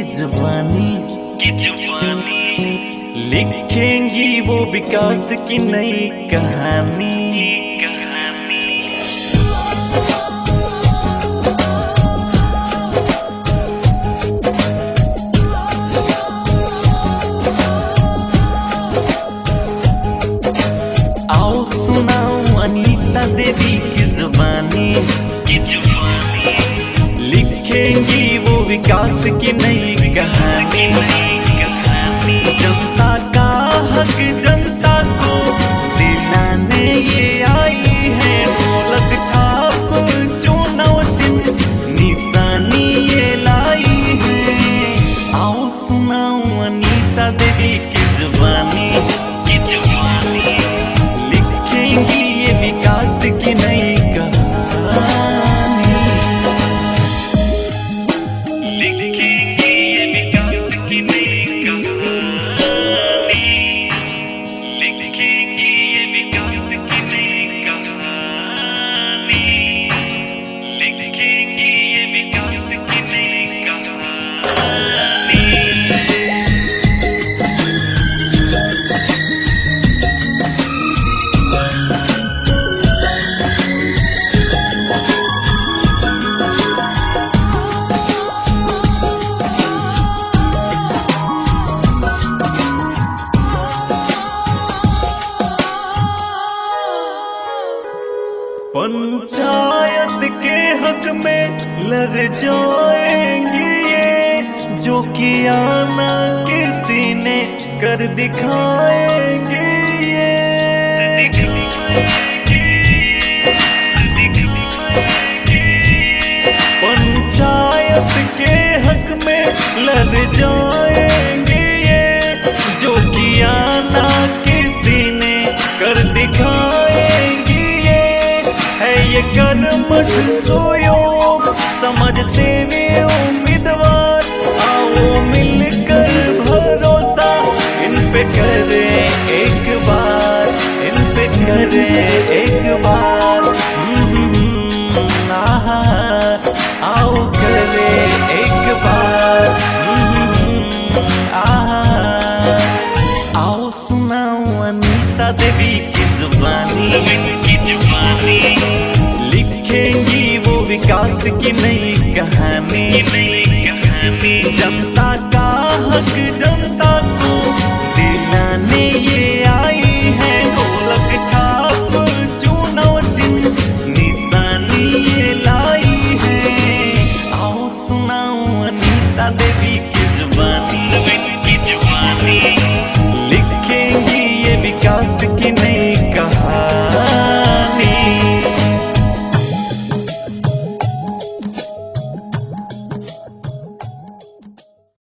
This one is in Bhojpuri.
की जुबानी लिखेंगी वो विकास की नई कहानी। आओ सुनाओ अनीता देवी की जुबानी लिखेंगी वो विकास की नई कहानी। जनता का हक जनता को दिलाने ये आई है, ढोलक छाप चुनाव चिन्ह निशानी ये लाई है। आओ सुनाओ अनीता देवी की जुबानी लिखेंगी ये विकास की नई कहानी। लिखेंगी ये विकास की नई कहानी। लिखेंगी ये विकास की नई कहानी। लिखेंगी ये विकास की नई कहानी। पंचायत के हक में लड़ जाएंगी ये, जो किया ना किसी ने कर दिखाएंगी ये। पंचायत के हक में लड़ जाएंगी ये, जो किया ना किसी ने कर दिखाएंगी। ये कर्मठ सुयोग समाज सेवी उम्मीदवार, आओ मिलकर भरोसा इन पे करे एक बार, इन पे करे एक बार। आओ करे एक बार। आओ सुनाओ अनीता देवी की जुबानी लिखेंगी वो विकास की नई कहानी। जनता का हक जनता को दिलाने ये आई है, ढोलक छाप चुनाव चिन्ह निशानी ये लाई है। आओ सुनाओ अनीता देवी की जुबानी